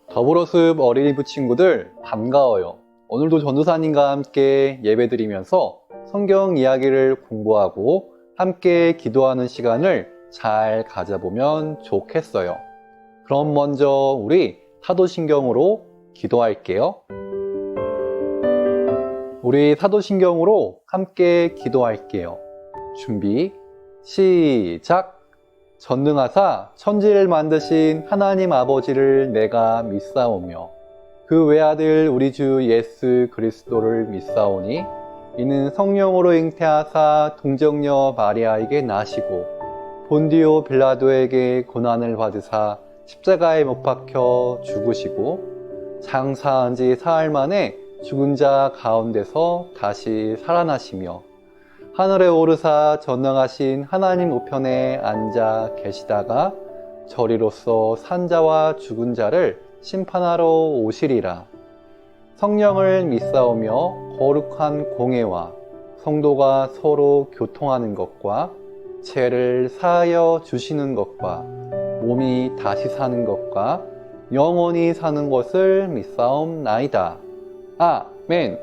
더불어숲 어린이부 친구들 반가워요. 오늘도 전도사님과 함께 예배드리면서 성경 이야기를 공부하고 함께 기도하는 시간을 잘 가져보면 좋겠어요. 그럼 먼저 우리 사도신경으로 기도할게요. 우리 사도신경으로 함께 기도할게요. 준비, 시작! 전능하사 천지를 만드신 하나님 아버지를 내가 믿사오며 그 외아들 우리 주 예수 그리스도를 믿사오니 이는 성령으로 잉태하사 동정녀 마리아에게 나시고 본디오 빌라도에게 고난을 받으사 십자가에 못 박혀 죽으시고 장사한 지 사흘 만에 죽은 자 가운데서 다시 살아나시며 하늘에 오르사 전능하신 하나님 우편에 앉아 계시다가 저리로서 산자와 죽은 자를 심판하러 오시리라. 성령을 믿사오며 거룩한 공예와 성도가 서로 교통하는 것과 죄를 사하여 주시는 것과 몸이 다시 사는 것과 영원히 사는 것을 믿사옵나이다. 아멘.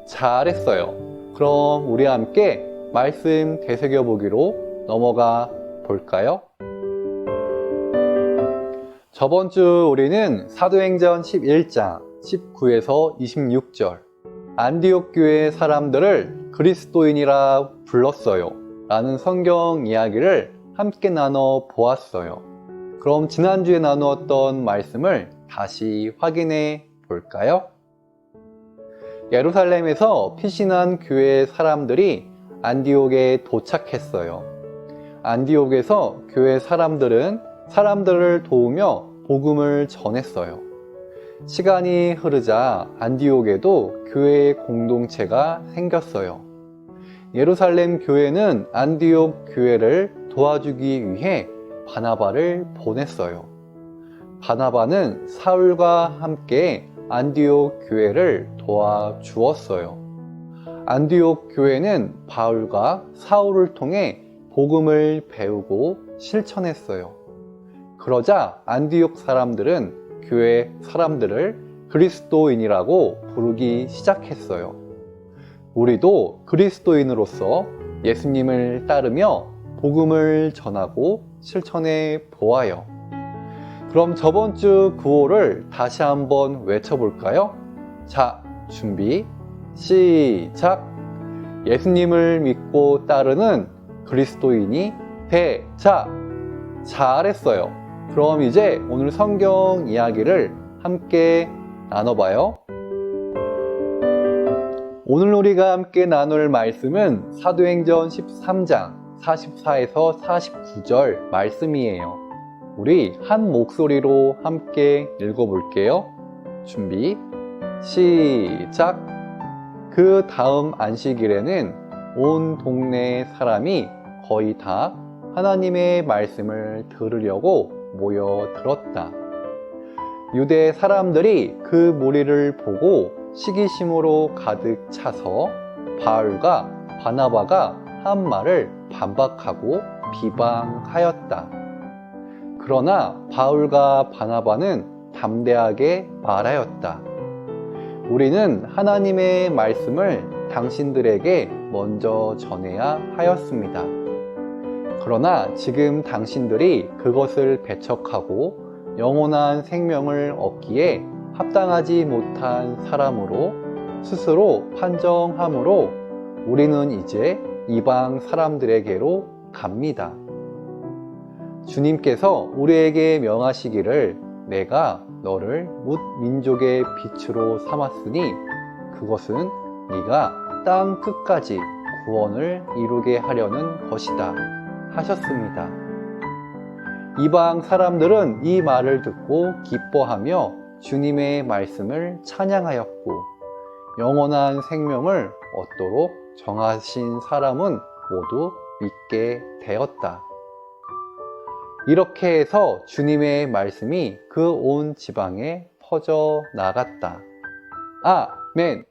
잘했어요. 그럼 우리 함께 말씀 되새겨보기로 넘어가 볼까요? 저번 주 우리는 사도행전 11장 19에서 26절 안디옥 교회 사람들을 그리스도인이라 불렀어요 라는 성경 이야기를 함께 나눠 보았어요. 그럼 지난주에 나누었던 말씀을 다시 확인해 볼까요? 예루살렘에서 피신한 교회 사람들이 안디옥에 도착했어요. 안디옥에서 교회 사람들은 사람들을 도우며 복음을 전했어요. 시간이 흐르자 안디옥에도 교회 공동체가 생겼어요. 예루살렘 교회는 안디옥 교회를 도와주기 위해 바나바를 보냈어요. 바나바는 사울과 함께 안디옥 교회를 도와주었어요. 안디옥 교회는 바울과 사울을 통해 복음을 배우고 실천했어요. 그러자 안디옥 사람들은 교회 사람들을 그리스도인이라고 부르기 시작했어요. 우리도 그리스도인으로서 예수님을 따르며 복음을 전하고 실천해 보아요. 그럼 저번 주 구호를 다시 한번 외쳐볼까요? 자, 준비, 시작! 예수님을 믿고 따르는 그리스도인이 되자! 잘했어요. 그럼 이제 오늘 성경 이야기를 함께 나눠봐요. 오늘 우리가 함께 나눌 말씀은 사도행전 13장 44에서 49절 말씀이에요. 우리 한 목소리로 함께 읽어볼게요. 준비, 시작! 그 다음 안식일에는 온 동네 사람이 거의 다 하나님의 말씀을 들으려고 모여들었다. 유대 사람들이 그 무리를 보고 시기심으로 가득 차서 바울과 바나바가 한 말을 반박하고 비방하였다. 그러나 바울과 바나바는 담대하게 말하였다. 우리는 하나님의 말씀을 당신들에게 먼저 전해야 하였습니다. 그러나 지금 당신들이 그것을 배척하고 영원한 생명을 얻기에 합당하지 못한 사람으로 스스로 판정함으로 우리는 이제 이방 사람들에게로 갑니다. 주님께서 우리에게 명하시기를 내가 너를 뭇 민족의 빛으로 삼았으니 그것은 네가 땅 끝까지 구원을 이루게 하려는 것이다 하셨습니다. 이방 사람들은 이 말을 듣고 기뻐하며 주님의 말씀을 찬양하였고 영원한 생명을 얻도록 정하신 사람은 모두 믿게 되었다. 이렇게 해서 주님의 말씀이 그 온 지방에 퍼져 나갔다. 아멘!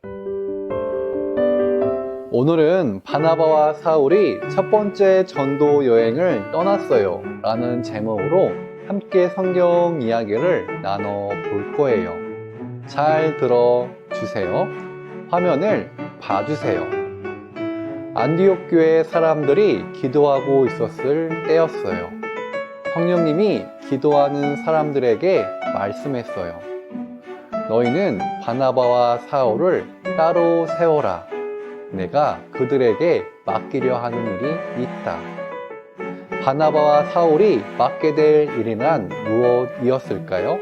오늘은 바나바와 사울이 첫 번째 전도 여행을 떠났어요 라는 제목으로 함께 성경 이야기를 나눠 볼 거예요. 잘 들어주세요. 화면을 봐주세요. 안디옥 교회 사람들이 기도하고 있었을 때였어요. 성령님이 기도하는 사람들에게 말씀했어요. 너희는 바나바와 사울을 따로 세워라. 내가 그들에게 맡기려 하는 일이 있다. 바나바와 사울이 맡게 될 일이란 무엇이었을까요?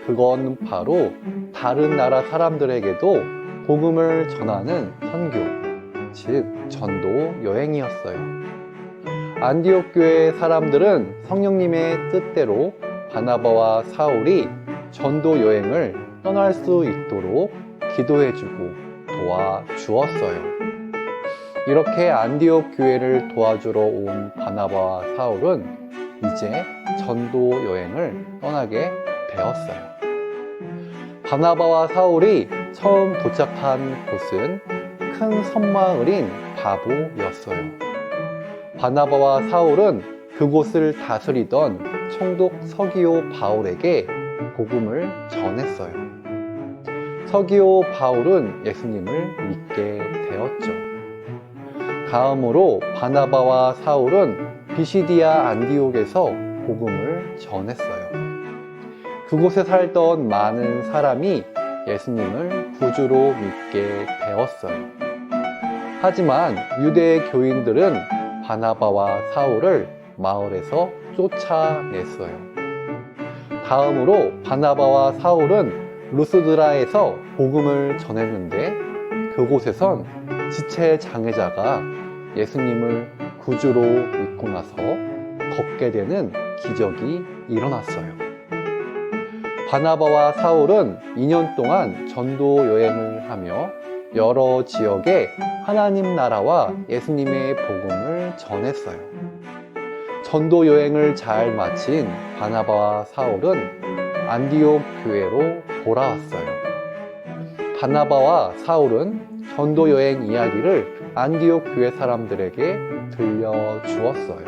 그건 바로 다른 나라 사람들에게도 복음을 전하는 선교, 즉 전도 여행이었어요. 안디옥 교회 사람들은 성령님의 뜻대로 바나바와 사울이 전도 여행을 떠날 수 있도록 기도해주고 도와주었어요. 이렇게 안디옥 교회를 도와주러 온 바나바와 사울은 이제 전도 여행을 떠나게 되었어요. 바나바와 사울이 처음 도착한 곳은 큰 섬마을인 바보였어요. 바나바와 사울은 그곳을 다스리던 총독 서기오 바울에게 복음을 전했어요. 서기오 바울은 예수님을 믿게 되었죠. 다음으로 바나바와 사울은 비시디아 안디옥에서 복음을 전했어요. 그곳에 살던 많은 사람이 예수님을 구주로 믿게 되었어요. 하지만 유대 교인들은 바나바와 사울을 마을에서 쫓아냈어요. 다음으로 바나바와 사울은 루스드라에서 복음을 전했는데 그곳에선 지체 장애자가 예수님을 구주로 믿고 나서 걷게 되는 기적이 일어났어요. 바나바와 사울은 2년 동안 전도 여행을 하며 여러 지역에 하나님 나라와 예수님의 복음을 전했어요. 전도 여행을 잘 마친 바나바와 사울은 안디옥 교회로 돌아왔어요. 바나바와 사울은 전도 여행 이야기를 안디옥 교회 사람들에게 들려주었어요.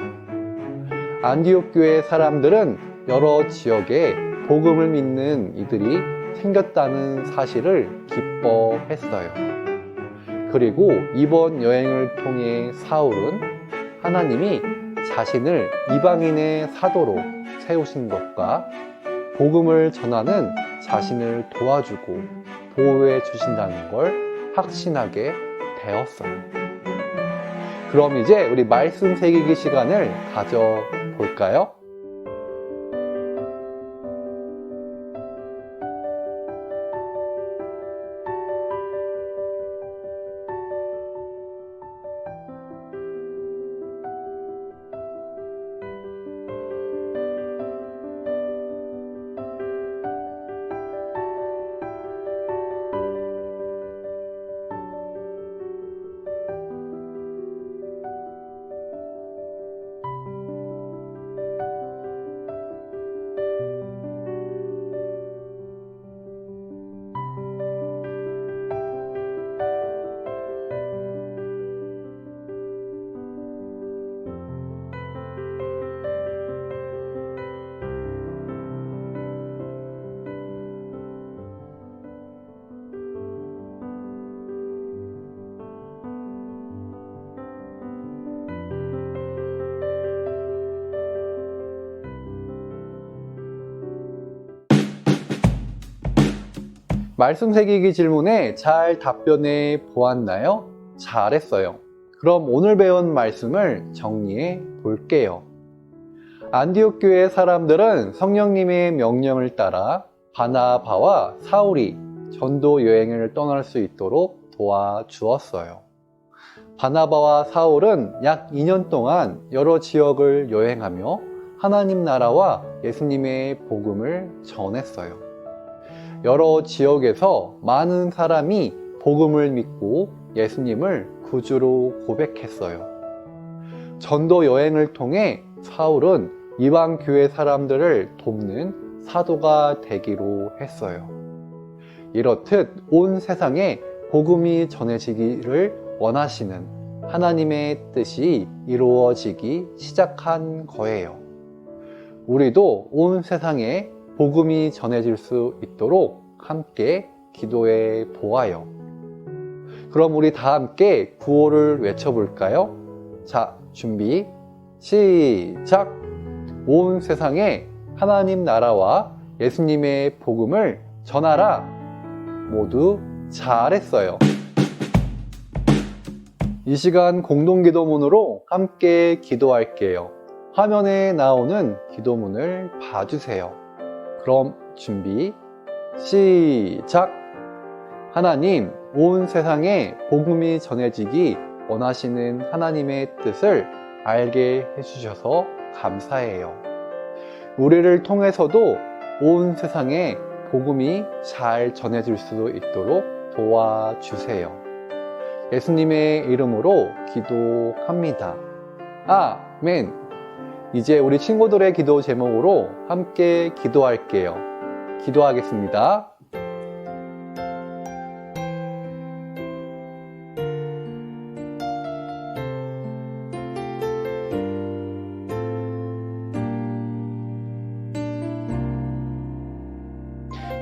안디옥 교회 사람들은 여러 지역에 복음을 믿는 이들이 생겼다는 사실을 기뻐했어요. 그리고 이번 여행을 통해 사울은 하나님이 자신을 이방인의 사도로 세우신 것과 복음을 전하는 자신을 도와주고 보호해 주신다는 걸 확신하게 되었어요. 그럼 이제 우리 말씀 새기기 시간을 가져볼까요? 말씀 새기기 질문에 잘 답변해 보았나요? 잘했어요. 그럼 오늘 배운 말씀을 정리해 볼게요. 안디옥 교회 사람들은 성령님의 명령을 따라 바나바와 사울이 전도 여행을 떠날 수 있도록 도와주었어요. 바나바와 사울은 약 2년 동안 여러 지역을 여행하며 하나님 나라와 예수님의 복음을 전했어요. 여러 지역에서 많은 사람이 복음을 믿고 예수님을 구주로 고백했어요. 전도 여행을 통해 사울은 이방 교회 사람들을 돕는 사도가 되기로 했어요. 이렇듯 온 세상에 복음이 전해지기를 원하시는 하나님의 뜻이 이루어지기 시작한 거예요. 우리도 온 세상에 복음이 전해질 수 있도록 함께 기도해 보아요. 그럼 우리 다 함께 구호를 외쳐볼까요? 자, 준비, 시작! 온 세상에 하나님 나라와 예수님의 복음을 전하라. 모두 잘했어요. 이 시간 공동기도문으로 함께 기도할게요. 화면에 나오는 기도문을 봐주세요. 그럼 준비, 시작! 하나님, 온 세상에 복음이 전해지기 원하시는 하나님의 뜻을 알게 해주셔서 감사해요. 우리를 통해서도 온 세상에 복음이 잘 전해질 수 있도록 도와주세요. 예수님의 이름으로 기도합니다. 아멘. 이제 우리 친구들의 기도 제목으로 함께 기도할게요. 기도하겠습니다.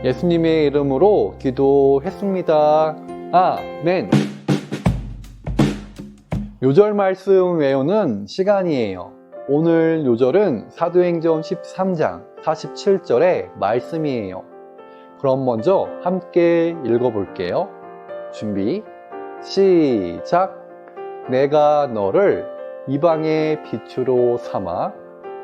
예수님의 이름으로 기도했습니다. 아멘. 요절 말씀 외우는 시간이에요. 오늘 요절은 사도행전 13장 47절의 말씀이에요. 그럼 먼저 함께 읽어볼게요. 준비, 시작! 내가 너를 이방의 빛으로 삼아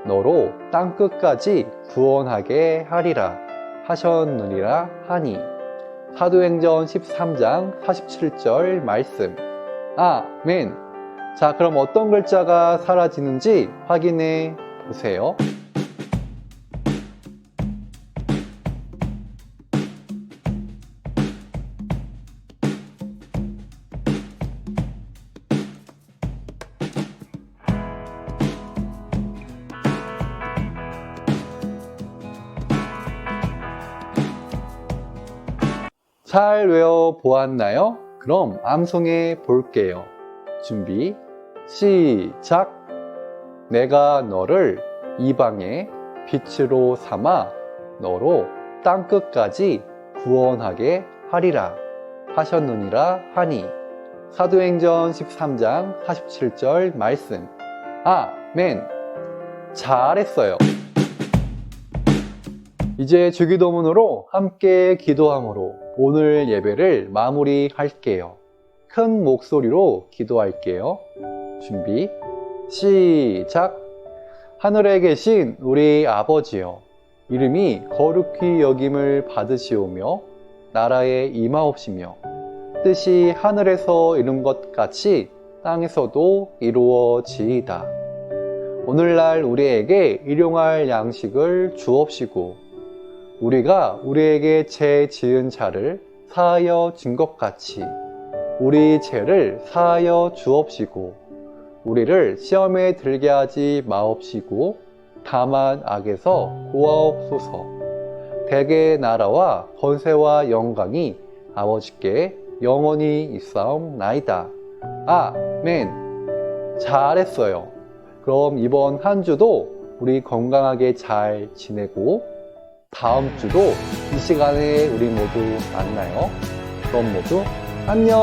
너로 땅끝까지 구원하게 하리라 하셨느니라 하니. 사도행전 13장 47절 말씀. 아멘. 자, 그럼 어떤 글자가 사라지는지 확인해 보세요. 잘 외워 보았나요? 그럼 암송해 볼게요. 준비, 시작! 내가 너를 이방의 빛으로 삼아 너로 땅끝까지 구원하게 하리라 하셨느니라 하니. 사도행전 13장 47절 말씀. 아멘. 잘했어요. 이제 주기도문으로 함께 기도함으로 오늘 예배를 마무리할게요. 큰 목소리로 기도할게요. 준비, 시작! 하늘에 계신 우리 아버지여, 이름이 거룩히 여김을 받으시오며 나라에 임하옵시며 뜻이 하늘에서 이룬 것 같이 땅에서도 이루어지이다. 오늘날 우리에게 일용할 양식을 주옵시고 우리가 우리에게 죄 지은 자를 사하여 준 것 같이 우리 죄를 사하여 주옵시고 우리를 시험에 들게 하지 마옵시고 다만 악에서 구하옵소서. 대개의 나라와 권세와 영광이 아버지께 영원히 있사옵나이다. 아멘. 잘했어요. 그럼 이번 한 주도 우리 건강하게 잘 지내고 다음 주도 이 시간에 우리 모두 만나요. 그럼 모두 안녕.